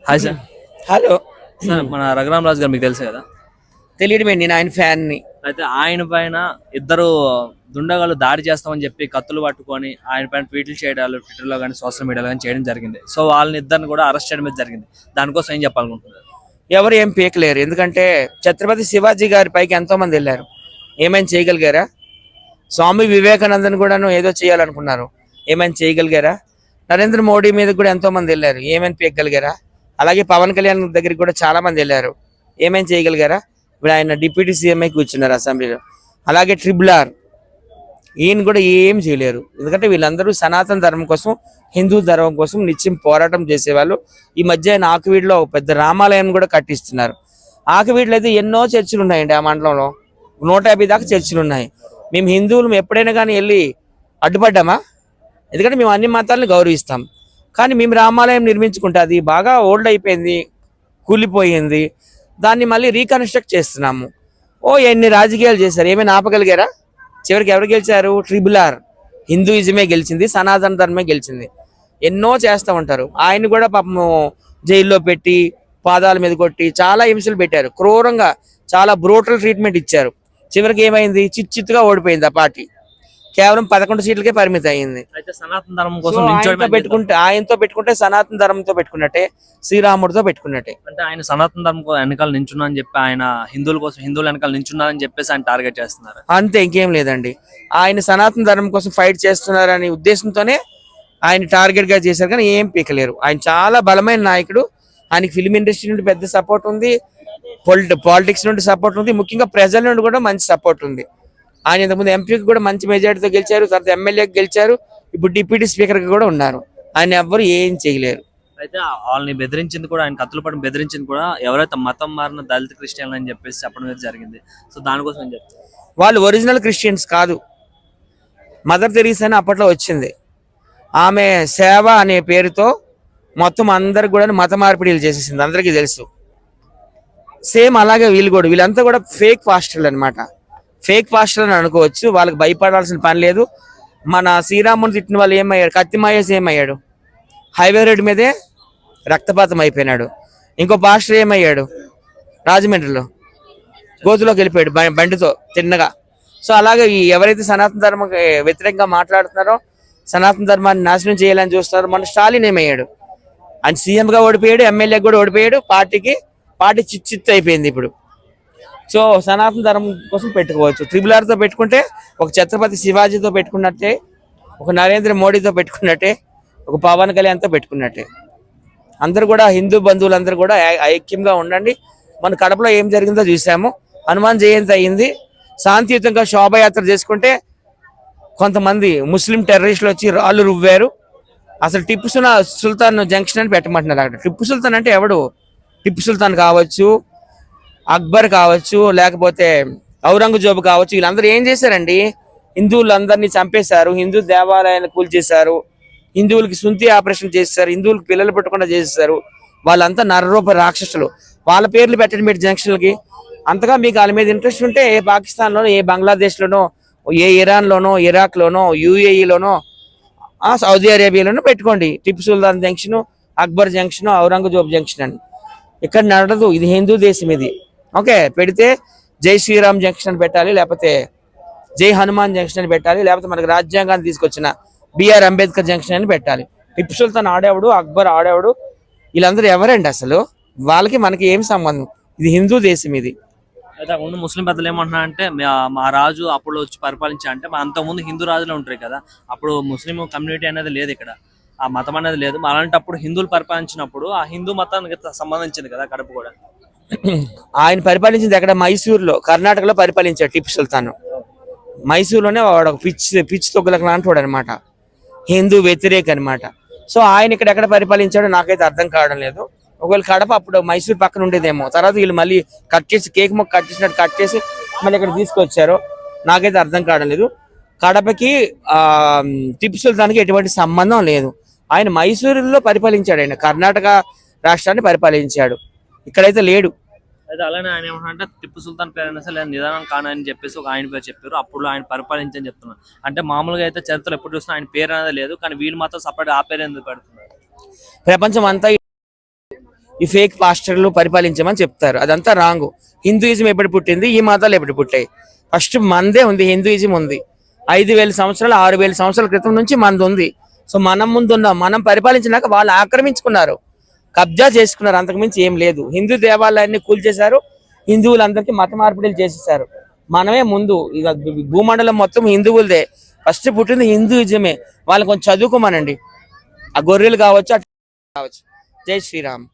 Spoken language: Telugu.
Hi sir. హలో. సార్ మన రఘురామ్ రాజు గారు మీకు తెలుసు కదా. తెలియడమే, నేను ఆయన ఫ్యాన్ని. అయితే ఆయన పైన ఇద్దరు దుండగాళ్ళు దాడి చేస్తామని చెప్పి కత్తులు పట్టుకొని ఆయన పైన ట్వీట్లు చేయడాలు ట్విట్టర్లో కానీ సోషల్ మీడియాలో కానీ చేయడం జరిగింది. సో వాళ్ళని ఇద్దరిని కూడా అరెస్ట్ చేయడం మీద జరిగింది. దానికోసం ఏం చెప్పాలనుకుంటున్నారు? ఎవరు ఏం పీకలేరు, ఎందుకంటే ఛత్రపతి శివాజీ గారి పైకి ఎంతో మంది వెళ్ళారు. ఏమైనా చేయగలిగారా? స్వామి వివేకానందన్ కూడాను ఏదో చేయాలనుకున్నారు, ఏమైనా చేయగలిగారా? నరేంద్ర మోడీ మీద కూడా ఎంతో మంది వెళ్ళారు, ఏమైనా పీకగలిగారా? అలాగే పవన్ కళ్యాణ్ దగ్గరికి కూడా చాలా మంది వెళ్ళారు, ఏమైనా చేయగలిగారా? ఇప్పుడు ఆయన డిప్యూటీ సీఎంఐ కూర్చున్నారు అసెంబ్లీలో. అలాగే ట్రిబుల్ ఆర్, ఈయన కూడా ఏం చేయలేరు, ఎందుకంటే వీళ్ళందరూ సనాతన ధర్మం కోసం, హిందూ ధర్మం కోసం నిత్యం పోరాటం చేసేవాళ్ళు. ఈ మధ్య ఆయన ఆకువీడులో పెద్ద రామాలయం కూడా కట్టిస్తున్నారు. ఆకువీడులో అయితే ఎన్నో చర్చిలు ఉన్నాయండి, ఆ మండలంలో 150 దాకా చర్చిలు ఉన్నాయి. మేము హిందువులు ఎప్పుడైనా కానీ వెళ్ళి అడ్డుపడ్డామా? ఎందుకంటే మేము అన్ని మతాలను గౌరవిస్తాం. కానీ మేము రామాలయం నిర్మించుకుంటే అది బాగా ఓల్డ్ అయిపోయింది, కూలిపోయింది, దాన్ని మళ్ళీ రీకన్స్ట్రక్ట్ చేస్తున్నాము. ఎన్ని రాజకీయాలు చేశారు, ఏమైనా ఆపగలిగారా? చివరికి ఎవరు గెలిచారు? ట్రిబుల్ ఆర్, హిందూయిజమే గెలిచింది, సనాతన ధర్మమే గెలిచింది. ఎన్నో చేస్తూ ఉంటారు. ఆయన కూడా పాపము జైల్లో పెట్టి పాదాల మీద కొట్టి చాలా హింసలు పెట్టారు, క్రూరంగా చాలా బ్రూటల్ ట్రీట్మెంట్ ఇచ్చారు. చివరికి ఏమైంది? చిచ్చుగా ఓడిపోయింది ఆ పార్టీ, కేవలం 11 సీట్లకే పరిమితి అయింది. అయితే సనాతన ధర్మం కోసం ఆయనతో పెట్టుకుంటే సనాతన ధర్మంతో పెట్టుకున్నట్టే, శ్రీరాముడితో పెట్టుకున్నట్టే. అంటే ఆయన సనాతన ధర్మం వెనకాల నించున్నా అని చెప్పి ఆయన హిందువుల కోసం హిందువుల వెనకాల నించున్నారని చెప్పేసి ఆయన టార్గెట్ చేస్తున్నారు. అంతే, ఇంకేం లేదండి. ఆయన సనాతన ధర్మం కోసం ఫైట్ చేస్తున్నారనే ఉద్దేశంతోనే ఆయన టార్గెట్ గా చేశారు, కానీ ఏం పీకలేరు. ఆయన చాలా బలమైన నాయకుడు. ఆయనకి ఫిల్మ్ ఇండస్ట్రీ నుండి పెద్ద సపోర్ట్ ఉంది, పాలిటిక్స్ నుండి సపోర్ట్ ఉంది, ముఖ్యంగా ప్రజల నుండి కూడా మంచి సపోర్ట్ ఉంది. ఆయన ఇంతకుముందు ఎంపీకి కూడా మంచి మెజార్టీతో గెలిచారు, తర్వాత ఎమ్మెల్యేకి గెలిచారు, ఇప్పుడు డిప్యూటీ స్పీకర్కి కూడా ఉన్నారు. ఆయన ఎవ్వరు ఏం చేయలేరు. అయితే వాళ్ళని బెదిరించింది కూడా, ఆయన కత్తులు పడిన బెదిరించింది కూడా ఎవరైతే మతం మారిన దళిత క్రిస్టియన్లు అని చెప్పేసి చెప్పడం మీద జరిగింది. సో దానికోసం ఏం చెప్తారు? వాళ్ళు ఒరిజినల్ క్రిస్టియన్స్ కాదు. మదర్ తెరీసా అని అప్పట్లో వచ్చింది, ఆమె సేవ అనే పేరుతో మొత్తం అందరికి కూడా మత మార్పిడిలు చేసేసింది, అందరికీ తెలుసు. సేమ్ అలాగే వీళ్ళంతా కూడా ఫేక్ పాస్టర్లు అనమాట. ఫేక్ పాస్టర్లు అని అనుకోవచ్చు, వాళ్ళకి భయపడాల్సిన పని లేదు. మన శ్రీరాముని తిట్టిన వాళ్ళు ఏమయ్యాడు? కత్తిమాయేసి ఏమయ్యాడు? హైవే రోడ్డు మీదే రక్తపాతం అయిపోయినాడు. ఇంకో పాస్టర్ ఏమయ్యాడు? రాజమండ్రిలో గోతులోకి వెళ్ళిపోయాడు బండితో తిన్నగా. సో అలాగే ఎవరైతే సనాతన ధర్మం వ్యతిరేకంగా మాట్లాడుతున్నారో, సనాతన ధర్మాన్ని నాశనం చేయాలని చూస్తున్నారో, మన స్టాలిన్ ఏమయ్యాడు? ఆయన సీఎంగా ఓడిపోయాడు, ఎమ్మెల్యేగా కూడా ఓడిపోయాడు, పార్టీ చిచ్చు అయిపోయింది ఇప్పుడు. సో సనాతన ధర్మం కోసం పెట్టుకోవచ్చు. ట్రిబుల్ ఆర్తో పెట్టుకుంటే ఒక ఛత్రపతి శివాజీతో పెట్టుకున్నట్టే, ఒక నరేంద్ర మోడీతో పెట్టుకున్నట్టే, ఒక పవన్ కళ్యాణ్తో పెట్టుకున్నట్టే. అందరూ కూడా హిందూ బంధువులందరూ కూడా ఐక్యంగా ఉండండి. మన కడపలో ఏం జరిగిందో చూసాము. హనుమాన్ జయంతి అయ్యింది, శాంతియుతంగా శోభయాత్ర చేసుకుంటే కొంతమంది ముస్లిం టెర్రరిస్టులు వచ్చి రాళ్ళు రువ్వారు. అసలు టిప్పు సుల్తాన్ జంక్షన్ అని పెట్టమంటున్నారు అక్కడ. టిప్పు సుల్తాన్ అంటే ఎవడు? టిప్పు సుల్తాన్ కావచ్చు, అక్బర్ కావచ్చు, లేకపోతే ఔరంగజేబు కావచ్చు. వీళ్ళందరూ ఏం చేశారండి? హిందువులందరినీ చంపేశారు, హిందూ దేవాలయాన్ని కూల్చేశారు, హిందువులకి సుంతి ఆపరేషన్ చేశారు, హిందువులకు పిల్లలు పెట్టకుండా చేసేసారు. వాళ్ళంతా నరరూప రాక్షసులు. వాళ్ళ పేర్లు పెట్టండి మీరు జంక్షన్లకి. అంతగా మీకు వాళ్ళ మీద ఇంట్రెస్ట్ ఉంటే ఏ పాకిస్తాన్లోనో, ఏ బంగ్లాదేశ్లోనో, ఏ ఇరాన్లోనో, ఇరాక్లోనో, యూఏఈలోనో, సౌదీ అరేబియాలోనో పెట్టుకోండి. Tipu Sultan junction, Akbar junction, Aurangzeb junction అని. ఇక్కడ నడదు, ఇది హిందూ దేశం ఇది. ఓకే, పెడితే జై శ్రీరామ్ జంక్షన్ అని పెట్టాలి, లేకపోతే జై హనుమాన్ జంక్షన్ అని పెట్టాలి, లేకపోతే మనకు రాజ్యాంగాన్ని తీసుకొచ్చిన బిఆర్ అంబేద్కర్ జంక్షన్ అని పెట్టాలి. టిప్పు సుల్తాన్ ఆడేవాడు, అక్బర్ ఆడేవాడు, వీళ్ళందరూ ఎవరండి అసలు? వాళ్ళకి మనకి ఏం సంబంధం? ఇది హిందూ దేశం ఇది. అయితే ముందు ముస్లిం పెద్దలు ఏమంటున్నా అంటే, మా రాజు అప్పుడు వచ్చి పరిపాలించా అంటే, అంతకుముందు హిందూ రాజులు ఉంటాయి కదా, అప్పుడు ముస్లిం కమ్యూనిటీ అనేది లేదు ఇక్కడ, ఆ మతం అనేది లేదు. అలాంటప్పుడు హిందువులు పరిపాలించినప్పుడు ఆ హిందూ మతానికి సంబంధించింది కదా కడప కూడా. ఆయన పరిపాలించింది ఎక్కడ? మైసూరులో, కర్ణాటకలో పరిపాలించాడు టిప్పు సుల్తాన్. మైసూరులోనే వాడు ఒక పిచ్చి తొగ్గులకు లాంటివాడు అనమాట, హిందూ వ్యతిరేక అనమాట. సో ఆయన ఇక్కడ ఎక్కడ పరిపాలించాడో నాకైతే అర్థం కావడం లేదు. ఒకవేళ కడప అప్పుడు మైసూరు పక్కన ఉండేదేమో, తర్వాత వీళ్ళు మళ్ళీ కట్ చేసి కేక్ మొక్క కట్ చేసినట్టు కట్ చేసి మళ్ళీ ఇక్కడ తీసుకొచ్చారో నాకైతే అర్థం కావడం లేదు. కడపకి టిప్పు సుల్తాన్కి ఎటువంటి సంబంధం లేదు. ఆయన మైసూరులో పరిపాలించాడు, ఆయన కర్ణాటక రాష్ట్రాన్ని పరిపాలించాడు, ఇక్కడైతే లేడు. అయితే అలానే ఆయన ఏమంటే టిప్పు సుల్తాన్ పేరు అయినా సరే నిదానం ఖాన్ అని చెప్పేసి ఒక ఆయన పేరు చెప్పారు, అప్పుడు ఆయన పరిపాలించని చెప్తున్నారు. అంటే మామూలుగా అయితే చరిత్రలో ఎప్పుడు చూసినా ఆయన పేరు అనేది లేదు, కానీ వీళ్ళు మాత్రం సపరేట్ ఆ పేరు ఎందుకు పెడుతున్నారు? ప్రపంచం అంతా ఈ ఫేక్ పాస్టర్లు పరిపాలించమని చెప్తారు. అదంతా రాంగ్. హిందూయిజం ఎప్పుడు పుట్టింది, ఈ మతాలు ఎప్పుడు పుట్టాయి? ఫస్ట్ మందే ఉంది, హిందూయిజం ఉంది. 5,000 సంవత్సరాలు 6,000 సంవత్సరాల క్రితం నుంచి మనది ఉంది. సో మనం ముందున్నాం. మనం పరిపాలించినాక వాళ్ళు ఆక్రమించుకున్నారు, కబ్జా చేసుకున్నారు. అంతకుమించి ఏం లేదు. హిందూ దేవాలయాన్ని కూల్చేశారు, హిందువులందరికీ మత మార్పిడిలు చేసేసారు. మనమే ముందు. ఇక భూమండలం మొత్తం హిందువులదే. ఫస్ట్ పుట్టింది హిందూయిజమే. వాళ్ళని కొంచెం చదువుకోమనండి. ఆ గొర్రెలు కావచ్చు, అట్లా కావచ్చు. జై శ్రీరామ్.